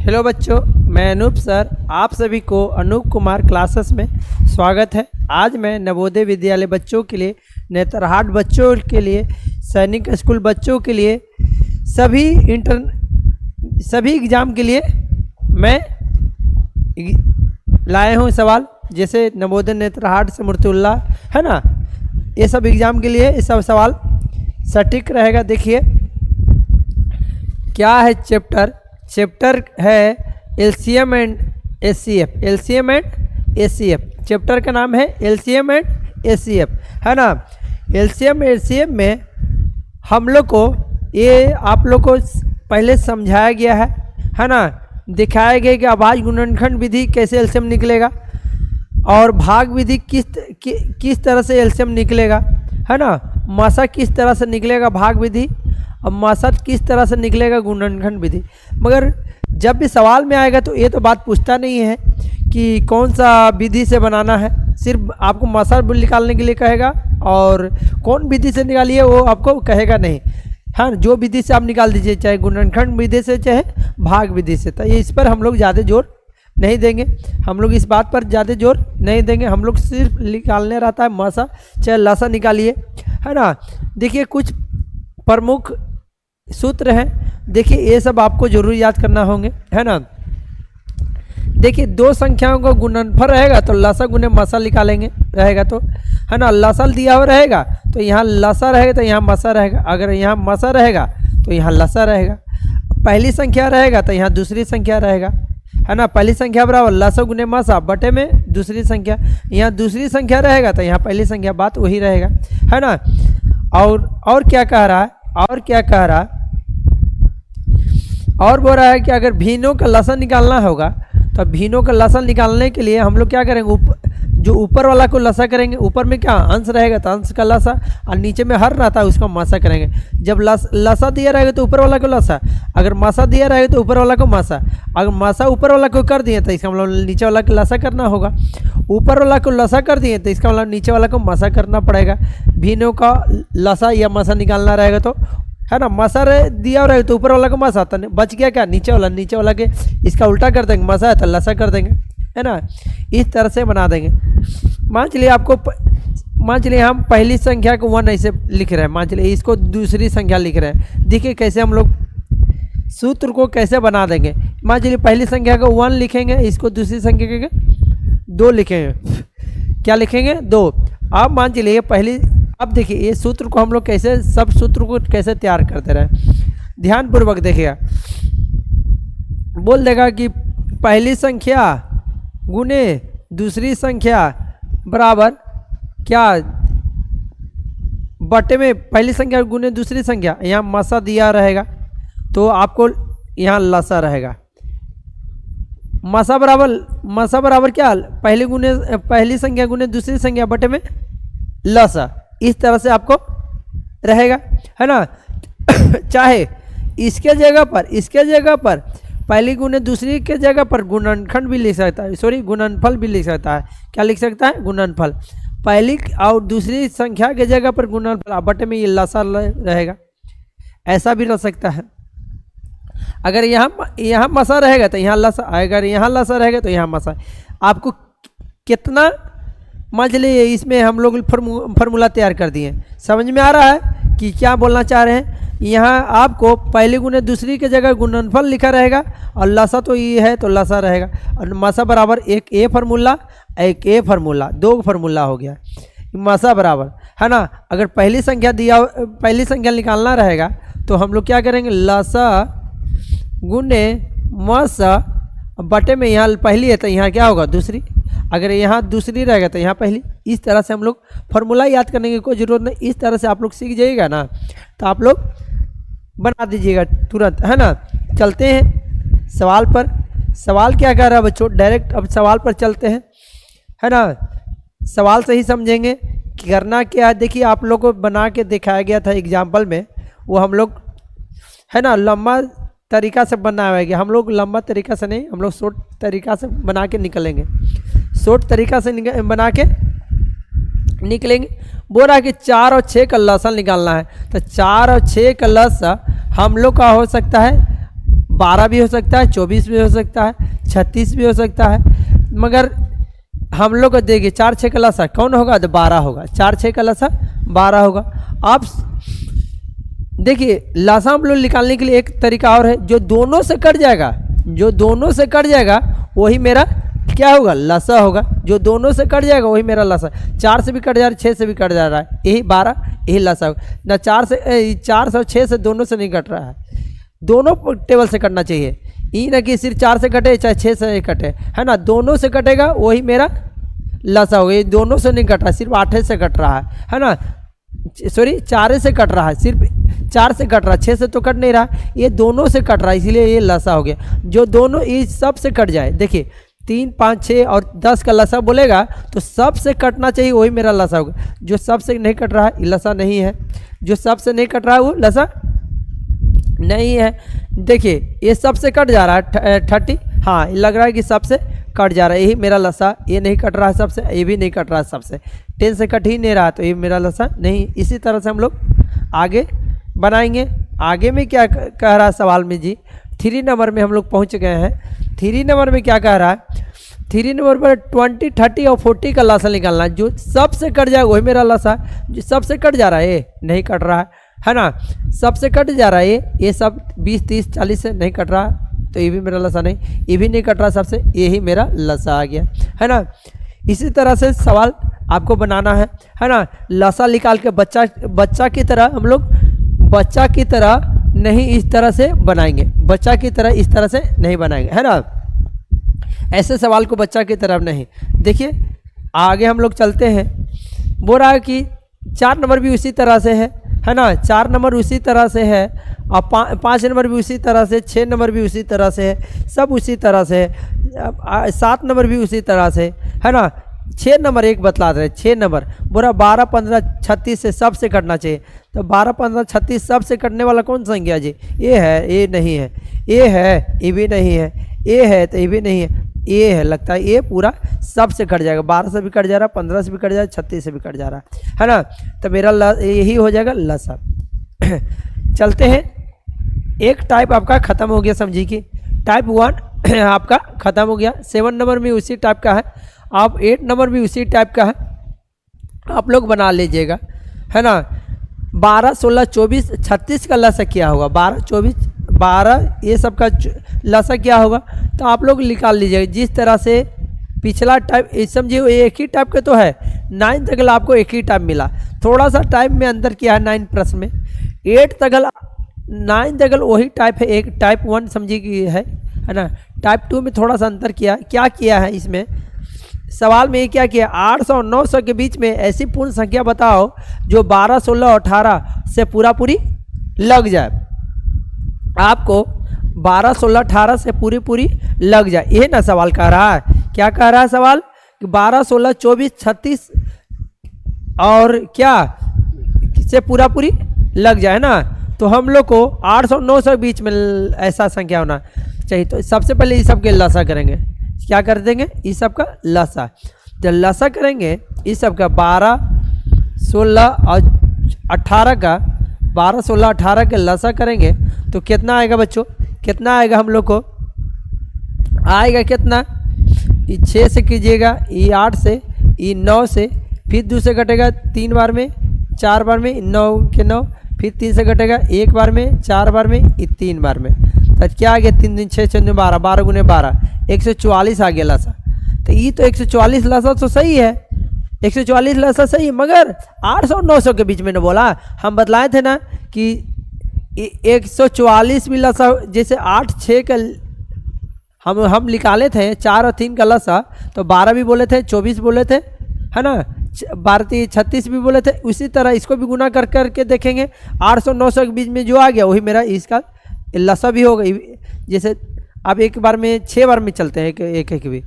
Hello बच्चों, मैं Anoop sir, आप सभी को अनूप कुमार क्लासेस में स्वागत है। आज मैं नवोदय विद्यालय बच्चों के लिए, नेतरहाट बच्चों के लिए, सैनिक स्कूल बच्चों के लिए, सभी एग्ज़ाम के लिए मैं लाए हूँ सवाल। जैसे नवोदय नेतरहाट से मुर्तुल्ला है ना, ये सब एग्ज़ाम के लिए ये सब सवाल सटीक रहेगा। देखिए क्या है चैप्टर है LCM and HCF. LCM and HCF chapter का नाम है एलसीएम एंड एचसीएफ, है ना। एलसीएम एचसीएफ में हम लोग को ये आप लोग को पहले समझाया गया है ना। दिखाया गया कि अभाज्य गुणनखंड विधि कैसे एलसीएम निकलेगा और भाग विधि किस तरह से एलसीएम निकलेगा, है ना। मासा किस तरह से निकलेगा भाग विधि, अब मासा किस तरह से निकलेगा गुणनखंड विधि। मगर जब भी सवाल में आएगा तो ये तो बात पूछता नहीं है कि कौन सा विधि से बनाना है, सिर्फ आपको मासा निकालने के लिए कहेगा और कौन विधि से निकालिए वो आपको कहेगा नहीं। हाँ, जो विधि से आप निकाल दीजिए, चाहे गुणनखंड विधि से चाहे भाग विधि से। तो ये इस पर हम लोग ज़्यादा जोर नहीं देंगे, हम लोग इस बात पर ज़्यादा जोर नहीं देंगे। हम लोग सिर्फ निकालने रहता है मासा चाहे लासा निकालिए, है ना। देखिए कुछ प्रमुख सूत्र हैं, देखिए ये सब आपको जरूर याद करना होंगे, है ना। देखिए दो संख्याओं का गुणनफल रहेगा तो लसा गुने मसा निकालेंगे, रहेगा तो, है ना। लसा दिया हुआ रहेगा तो यहाँ लसा रहेगा तो यहाँ मसा रहेगा, अगर यहाँ मसा रहेगा तो यहाँ लसा रहेगा। पहली संख्या रहेगा तो यहाँ दूसरी संख्या रहेगा, है ना। पहली संख्या बराबर लसा गुने मसा बटे में दूसरी संख्या, यहाँ दूसरी संख्या रहेगा तो यहाँ पहली संख्या, बात वही रहेगा, है ना। और क्या कह रहा है, और क्या कह रहा है, और बोल रहा है कि अगर भीनों का लसन निकालना होगा तो भीनों का लसन निकालने के लिए हम लोग क्या करेंगे, जो ऊपर वाला को लसा करेंगे, ऊपर में क्या अंश रहेगा तो अंश का लसा, और नीचे में हर रहता है उसका मासा करेंगे। जब लसा दिया रहेगा तो ऊपर वाला को लसा, अगर मासा दिया रहेगा तो ऊपर वाला को मासा, अगर मासा ऊपर वाला को कर दिए तो इसका मतलब नीचे वाला को लसा करना होगा। ऊपर वाला को लसा कर दिए तो इसका मतलब नीचे वाला को मासा करना पड़ेगा। भीनों का लसा या मासा निकालना रहेगा तो, है ना। मसा दिया रहेगा तो ऊपर वाला को मसा, तो बच गया क्या नीचे वाला के इसका उल्टा कर देंगे, मसा है तो लसा कर देंगे, है ना। इस तरह से बना देंगे। मान चलिए हम पहली संख्या को 1 ऐसे लिख रहे हैं, मान चलिए इसको दूसरी संख्या लिख रहे हैं। देखिए कैसे हम लोग सूत्र को कैसे बना देंगे। मान चलिए पहली संख्या को 1 लिखेंगे, इसको दूसरी संख्या के 2 लिखेंगे। क्या लिखेंगे, 2। अब मान चलिए अब देखिए ये सूत्र को हम लोग कैसे, सब सूत्र को कैसे तैयार करते रहे, ध्यानपूर्वक देखिएगा। बोल देगा कि पहली संख्या गुने दूसरी संख्या बराबर क्या, बटे में पहली संख्या गुने दूसरी संख्या, यहाँ मसा दिया रहेगा तो आपको यहाँ लसा रहेगा। मसा बराबर क्या, पहली संख्या गुने दूसरी संख्या बटे में लसा, इस तरह से आपको रहेगा, है ना। चाहे इसके जगह पर पहली गुने दूसरी के जगह पर गुणनखंड भी लिख सकता है, गुणनफल भी लिख सकता है। क्या लिख सकता है, गुणनफल। पहली और दूसरी संख्या के जगह पर गुणनफल, बटे में ये लसा रहेगा, ऐसा भी रह सकता है। अगर यहाँ मसा रहेगा तो यहाँ लसा, अगर यहाँ लसा रहेगा तो यहाँ मसा। आपको कितना, मान चलिए इसमें हम लोग फार्मूला तैयार कर दिए, समझ में आ रहा है कि क्या बोलना चाह रहे हैं। यहाँ आपको पहली गुने दूसरी के जगह गुणनफल लिखा रहेगा और लसा तो ये है तो लसा रहेगा, और मसा बराबर एक ए फार्मूला एक ए फार्मूला, 2 फार्मूला हो गया मसा बराबर, है ना। अगर पहली संख्या निकालना रहेगा तो हम लोग क्या करेंगे, लसा गुने मसा बटे में यहाँ पहली है तो यहाँ क्या होगा, दूसरी, अगर यहाँ दूसरी रहेगा तो यहाँ पहली। इस तरह से हम लोग फार्मूला याद करने की कोई ज़रूरत नहीं, इस तरह से आप लोग सीख जाइएगा ना तो आप लोग बना दीजिएगा तुरंत, है ना। चलते हैं सवाल पर। सवाल क्या कह रहा है बच्चों, डायरेक्ट अब सवाल पर चलते हैं, है ना। सवाल से ही समझेंगे कि करना क्या है। देखिए आप लोग को बना के दिखाया गया था एग्जाम्पल में, वो हम लोग, है ना, लंबा तरीका से बनाया गया। हम लोग लंबा तरीका से नहीं, हम लोग शॉर्ट तरीका से बना के निकलेंगे, शॉर्ट तरीका से बना के निकलेंगे। बोल रहा है कि 4 और 6 का लसन निकालना है, तो 4 और 6 का लसन हम लोग का हो सकता है 12 भी हो सकता है, 24 भी हो सकता है, 36 भी हो सकता है, मगर हम लोग को देखिए 4 6 का लसा कौन होगा, तो 12 होगा। 4 6 का लसा 12 होगा। आप देखिए लसा हम लोग निकालने के लिए एक तरीका और है, जो दोनों से कट जाएगा, जो दोनों से कट जाएगा वही मेरा क्या होगा, लसा होगा। जो दोनों से कट जाएगा वही मेरा लसा। 4 से भी कट जा रहा है, 6 से भी कट जा रहा है, यही 12, यही लसा होगा ना। 4 से 6 से दोनों से नहीं कट रहा है, दोनों टेबल से कटना चाहिए। ये ना कि सिर्फ 4 से कटे चाहे 6 से कटे, है ना, दोनों से कटेगा वही मेरा लसा होगा। ये दोनों से नहीं कट रहा, सिर्फ 8 से कट रहा है ना, सॉरी 4 से कट रहा है, सिर्फ 4 से कट रहा है, 6 से तो कट नहीं रहा, ये दोनों से कट रहा है, इसीलिए ये लसा हो गया। जो दोनों ये सब से कट जाए, देखिए 3 5 6 और 10 का लसा बोलेगा तो सब से कटना चाहिए, वही मेरा लसा होगा। जो सब से नहीं कट रहा है ये लसा नहीं है, जो सब से नहीं कट रहा है वो लसा नहीं है। देखिए ये सब से कट जा रहा है 30, हाँ लग रहा है कि सबसे कट जा रहा है, यही मेरा लसा। ये नहीं कट रहा है सबसे, ये भी नहीं कट रहा है सबसे, 10 से कट ही नहीं रहा, तो ये मेरा लसा नहीं। इसी तरह से हम लोग आगे बनाएंगे। आगे में क्या कह रहा है सवाल में जी, 3 नंबर में हम लोग पहुंच गए हैं। 3 नंबर में क्या कह रहा है, 3 नंबर पर 20 30 और 40 का लसा निकालना है। जो सबसे कट जाएगा वही मेरा लसा। जो सबसे कट जा रहा है ये नहीं कट रहा है ना, सबसे कट जा रहा है ये सब 20 30 40 से नहीं कट रहा, तो ये भी मेरा लसा नहीं, ये भी नहीं कट रहा सबसे, यही मेरा लसा आ गया, है ना। इसी तरह से सवाल आपको बनाना है ना। लसा निकाल के बच्चा की तरह हम लोग, बच्चा की तरह नहीं इस तरह से बनाएंगे, बच्चा की तरह इस तरह से नहीं बनाएंगे, है ना। ऐसे सवाल को बच्चा की तरह नहीं। देखिए आगे हम लोग चलते हैं। बोल रहा है कि 4 नंबर भी उसी तरह से है ना, 4 नंबर उसी तरह से है, और 5 नंबर भी उसी तरह से, 6 नंबर भी उसी तरह से है, सब उसी तरह से है, 7 नंबर भी उसी तरह से है ना। 6 नंबर एक बतला रहे, 6 नंबर बोरा 12 15 36 से सब से कटना चाहिए। तो 12 15 36 सब से कटने वाला कौन संख्या जी, ये है, ये नहीं है, ये है, ये भी नहीं है, ये है तो ये भी नहीं है, ये है, लगता है ये पूरा सब से कट जाएगा। 12 से भी कट जा रहा है, 15 से भी कट जा रहा है, 36 से भी कट जा रहा है ना। तो मेरा यही हो जाएगा लसा। चलते हैं, एक टाइप आपका खत्म हो गया, समझी कि टाइप 1 आपका खत्म हो गया। 7 नंबर में उसी टाइप का है, आप 8 नंबर भी उसी टाइप का है, आप लोग बना लीजिएगा, है ना। 12 16 24 36 का लसा क्या होगा, 12 24 12 ये सब का लसा क्या होगा, तो आप लोग निकाल लीजिएगा। जिस तरह से पिछला टाइप समझिए एक ही टाइप का तो है, 9 तक आपको एक ही टाइप मिला, थोड़ा सा टाइप में अंदर किया है 9 प्रश्न में। 8 तक 9 तक वही टाइप है, एक टाइप 1 समझिए कि है ना। टाइप 2 में थोड़ा सा अंतर किया, क्या किया है इसमें सवाल में, ये क्या किया, 800 और 900 के बीच में ऐसी पूर्ण संख्या बताओ जो 12 16 18 से पूरी लग जाए। आपको 12 16 18 से पूरी लग जाए, ये ना सवाल कह रहा है। क्या कह रहा है सवाल कि 12 16 24 36 और क्या से पूरी लग जाए ना। तो हम लोग को 800 900 के बीच में ऐसा संख्या होना चाहिए। तो सबसे पहले इस सब के लसा करेंगे, क्या कर देंगे, इस सब का लसा। जब लसा करेंगे इस सब का 12 16 और 18 का, 12 16 18 के लसा करेंगे तो कितना आएगा बच्चों, कितना आएगा हम लोग को, आएगा कितना, ये 6 से कीजिएगा, ये 8 से, ये 9 से, फिर 2 से कटेगा 3 बार में, 4 बार में, 9 के 9, फिर 3 से कटेगा 1 बार में, 4 बार में, ये 3 बार में। तो क्या आ गया, 3 दिन 6 6 12, 12 गुने 12, 144 आ गया लसा। तो ये तो 144 लसा तो सही है, 144 लसा सही है, मगर 800 900 के बीच में ने बोला, हम बतलाए थे ना कि 144 भी लसा, जैसे 8 6 का हम निकाले थे 4 और 3 का लसा, तो 12 भी बोले थे, 24 बोले थे, है ना, 12 36 भी बोले थे। उसी तरह इसको भी गुना कर करके देखेंगे, 800 900 के बीच में जो आ गया वही मेरा इसका लसा भी होगा। जैसे अब एक बार में 6 बार में चलते हैं, एक भी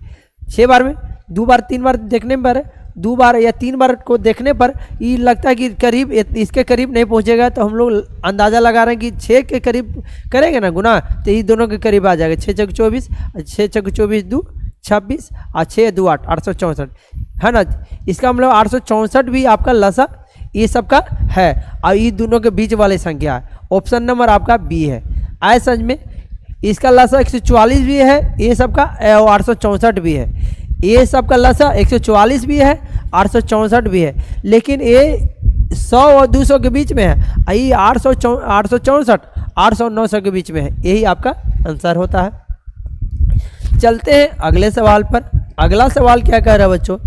6 बार में, 2 बार 3 बार देखने पर, 2 बार या 3 बार को देखने पर ये लगता है कि करीब इसके करीब नहीं पहुंचेगा, तो हम लोग अंदाज़ा लगा रहे हैं कि 6 के करीब करेंगे ना गुना, तो ये दोनों के करीब आ जाएगा। 6 चौक 24, 6 चौक 24 2 26 और 6 2 8, 864 है ना। इसका हम लोग 864 भी आपका लसा ये सब का है, और ये दोनों के बीच वाली संख्या है। ऑप्शन नंबर आपका बी है। आए समझ में, इसका लसा 144 भी है, ये सबका 864 भी है, ये सबका लसा 144 भी है, 864 भी है, लेकिन ये 100 और 200 के बीच में है, ये 864 800 900 के बीच में है, यही आपका आंसर होता है। चलते हैं अगले सवाल पर। अगला सवाल क्या कह रहा है बच्चों,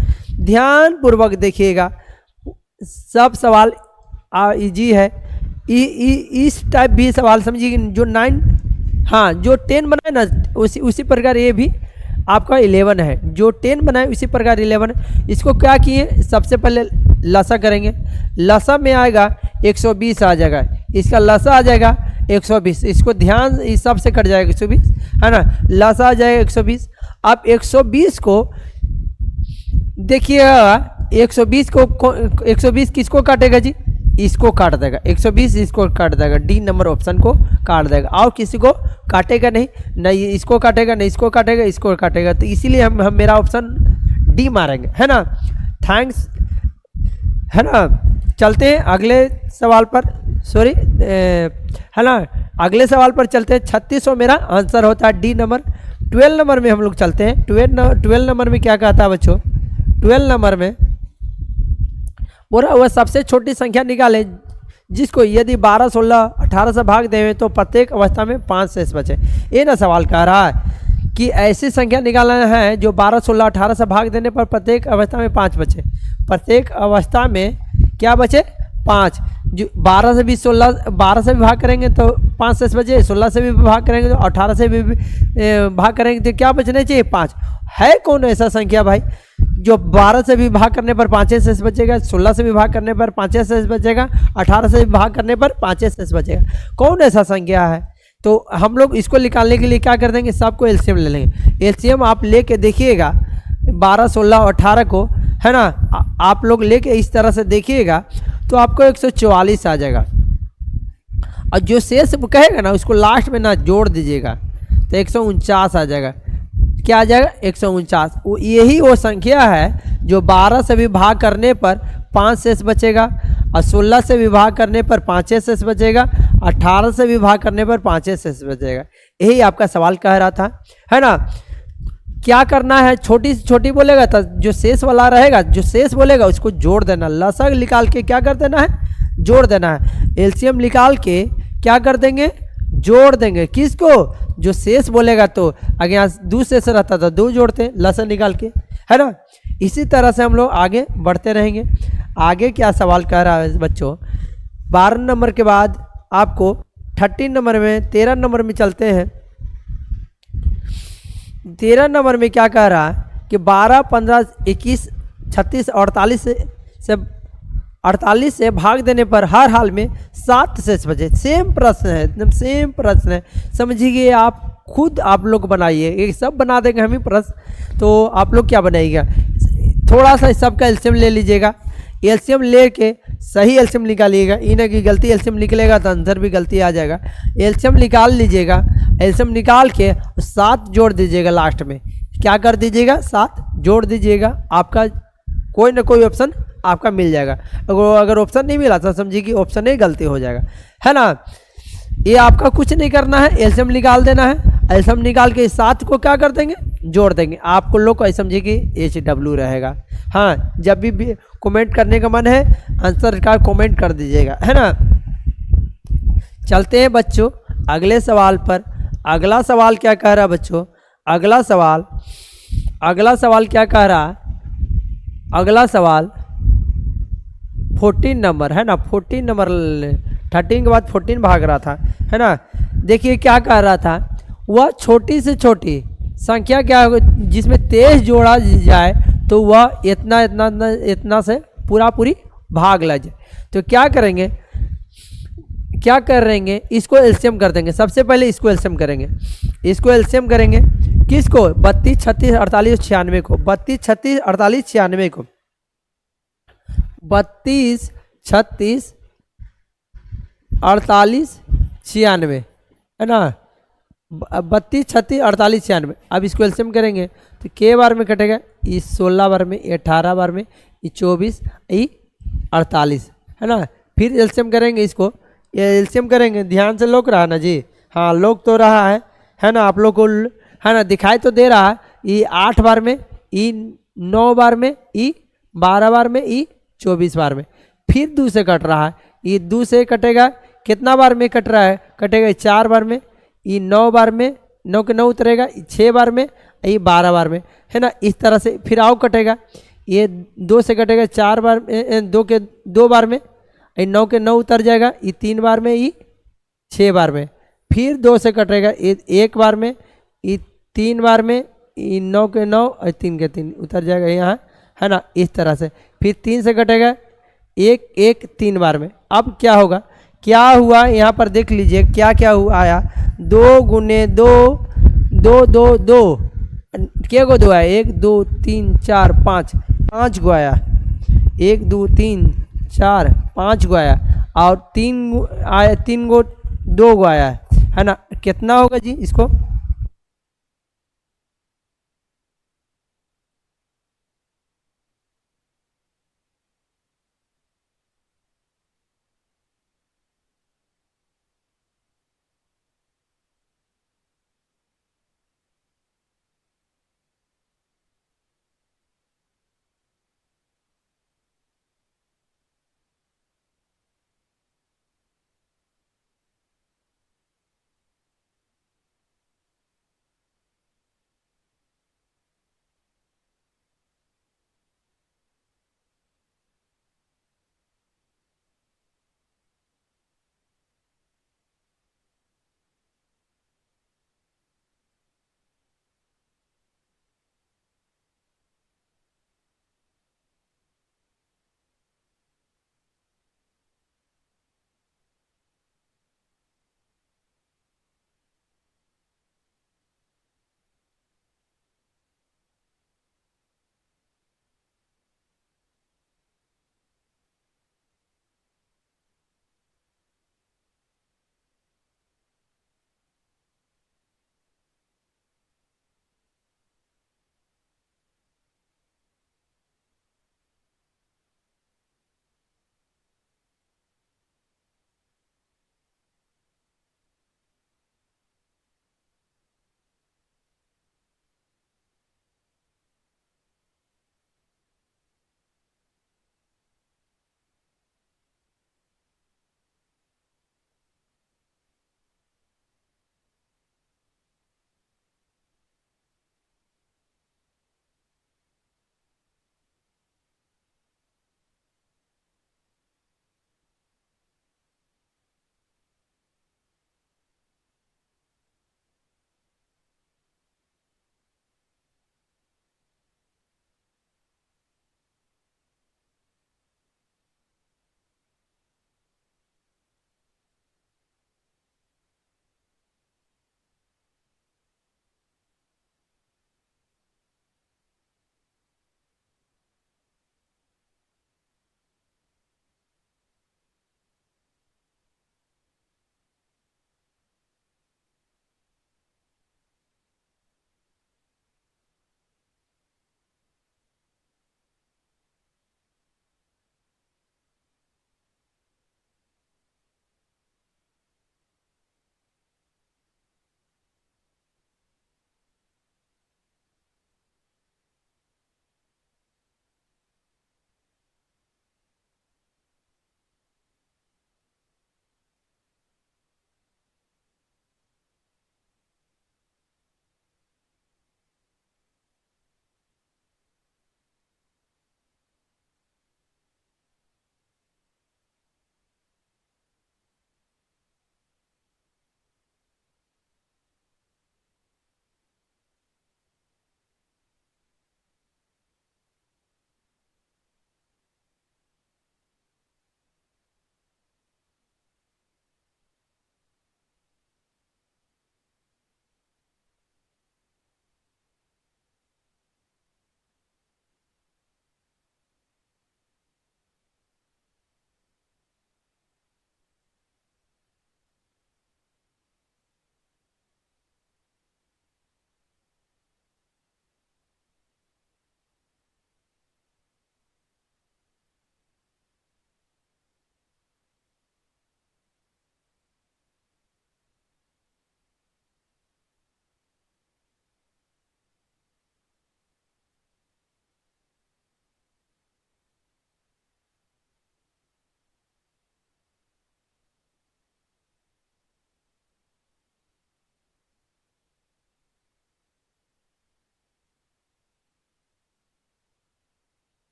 ध्यान पूर्वक देखिएगा, सब सवाल इजी है। इस टाइप भी सवाल समझिए, जो 9 हाँ जो 10 बनाए ना उसी प्रकार ये भी आपका 11 है, जो 10 बनाए उसी प्रकार 11 है। इसको क्या किए, सबसे पहले लसा करेंगे, लसा में आएगा 120 आ जाएगा, इसका लसा आ जाएगा 120, इसको ध्यान इस सब से कट जाएगा 120 है ना, लसा आ जाएगा 120। आप 120 को देखिएगा, 120 किसको काटेगा जी, इसको काट देगा, 120 इसको काट देगा, डी नंबर ऑप्शन को काट देगा, और किसी को काटेगा नहीं, नहीं इसको काटेगा नहीं इसको काटेगा, इसको काटेगा, तो इसीलिए हम मेरा ऑप्शन डी मारेंगे, है ना। थैंक्स, है ना। चलते हैं अगले सवाल पर, सॉरी है ना, अगले सवाल पर चलते हैं। 3600 मेरा आंसर होता है, डी नंबर। 12 नंबर में हम लोग चलते हैं। 12 नंबर में क्या कहता है बच्चों, 12 नंबर में बोला वह सबसे छोटी संख्या निकाले जिसको यदि 12, 16, 18 से भाग देवें तो प्रत्येक अवस्था में 5 शेष बचे। ये ना सवाल कह रहा है कि ऐसी संख्या निकालना है जो 12, 16, 18 से भाग देने पर प्रत्येक अवस्था में 5 बचे। प्रत्येक अवस्था में क्या बचे, 5। जो 12 से भी 12 से भी भाग करेंगे तो 5 शेष बचे, 16 से भी भाग करेंगे तो 18 से भी भाग करेंगे तो क्या बचने चाहिए, 5। है कौन ऐसा संख्या भाई जो 12 से भी भाग करने पर 5 शेष बचेगा, 16 से भी भाग करने पर 5 शेष बचेगा, 18 से भी भाग करने पर 5 शेष बचेगा, कौन ऐसा संख्या है। तो हम लोग इसको निकालने के लिए क्या कर देंगे, सबको एलसीएम ले लेंगे। एलसीएम आप लेके देखिएगा 12, 16 और 18 को, है ना, आप लोग लेके इस तरह से देखिएगा तो आपको 144 आ जाएगा, और जो शेष कहेगा ना उसको लास्ट में ना जोड़ दीजिएगा तो 149 आ जाएगा। क्या आ जाएगा, 149। यही वो संख्या है जो 12 से भी भाग करने पर 5 शेष बचेगा, और 16 से भी भाग करने पर 5 शेष बचेगा, 18 से भी भाग करने पर 5 शेष बचेगा। यही आपका सवाल कह रहा था, है ना। क्या करना है, छोटी से छोटी बोलेगा तो जो शेष वाला रहेगा, जो शेष बोलेगा उसको जोड़ देना, लसा निकाल के क्या कर देना है, जोड़ देना है। एलसीएम निकाल के क्या कर देंगे, जोड़ देंगे, किसको, जो शेष बोलेगा तो अगर यहाँ 2 शेष रहता तो 2 जोड़ते लसा निकाल के, है ना। इसी तरह से हम लोग आगे बढ़ते रहेंगे। आगे क्या सवाल कह रहा है बच्चों, 12 नंबर के बाद आपको 13 नंबर में 13 नंबर में चलते हैं। 13 नंबर में क्या कह रहा है कि 12, 15, 21, 36, 48 से भाग देने पर हर हाल में 7 शेष बचे। सेम प्रश्न है, एकदम सेम प्रश्न है, समझिए आप खुद आप लोग बनाइए, ये सब बना देंगे हम ही प्रश्न। तो आप लोग क्या बनाइएगा, थोड़ा सा सबका एलसीएम ले लीजिएगा, एलसीएम लेके सही एलसीएम निकालिएगा, इन्हें की गलती एलसीएम निकलेगा तो आंसर भी गलती आ जाएगा। एलसीएम निकाल लीजिएगा, एलसीएम निकाल के 7 जोड़ दीजिएगा, लास्ट में क्या कर दीजिएगा, 7 जोड़ दीजिएगा, आपका कोई ना कोई ऑप्शन आपका मिल जाएगा। अगर ऑप्शन नहीं मिला तो समझिए कि ऑप्शन ही गलती हो जाएगा, है ना। ये आपका कुछ नहीं करना है, एलसीएम निकाल देना है, एलसीएम निकाल के 7 को क्या कर देंगे, जोड़ देंगे। आपको लोग को समझिए कि HW रहेगा। हाँ, जब भी कमेंट करने का मन है आंसर का कमेंट कर दीजिएगा, है ना। चलते हैं बच्चों अगले सवाल पर। अगला सवाल क्या कह रहा है बच्चों, अगला सवाल क्या कह रहा है, अगला सवाल 14 नंबर, है ना। 14 नंबर, 13 के बाद 14 भाग रहा था, है ना। देखिए क्या कह रहा था, वह छोटी से छोटी संख्या क्या जिसमें 23 जोड़ा जाए तो वह इतना से पूरी भाग ला जाए। तो क्या करेंगे, क्या करेंगे, इसको एलसीएम कर देंगे। सबसे पहले इसको एलसीएम करेंगे, इसको एलसीएम करेंगे किसको, 32, 36, 48, 96 को, 32, 36, 48, 96 को, 32, 36, 48, 96, है ना। 32, 36, 48, 96। अब इसको एलसीएम करेंगे तो के बार में कटेगा, इस 16 बार में, 18 बार में, ये 24, ये 48, है ना। फिर एलसीएम करेंगे, इसको एलसीएम करेंगे, ध्यान से लोग रहा ना जी, हाँ लोग तो रहा है ना, आप लोग को है ना दिखाई तो दे रहा है, ई 8 बार में, ई 9 बार में, ई 12 बार में, ई 24 बार में। फिर 2 से कट रहा है, ये 2 से कटेगा कितना बार में कट रहा है, कटेगा 4 बार में, ये 9 बार में, 9 के 9 उतरेगा, 6 बार में, ये 12 बार में, है ना। इस तरह से फिर आओ कटेगा, ये 2 से कटेगा 4 बार, 2 के 2 बार में, ये 9 के 9 उतर जाएगा, ये 3 बार में, ये 6 बार में। फिर 2 से कटेगा 1 बार में, ये 3 बार में, ये 9 के 9 और 3 के 3 उतर जाएगा यहाँ, है ना। इस तरह से फिर 3 से कटेगा 1 3 बार में। अब क्या होगा, क्या हुआ यहाँ पर देख लीजिए क्या क्या हुआ आया, 2 गुने 2 2 2 2 क्या गो 2 आया, 1 2 3 4 5 गो आया, 1 2 3 4 5 गो आया, और 3 आया, 3 गो 2 गो आया है ना। कितना होगा जी इसको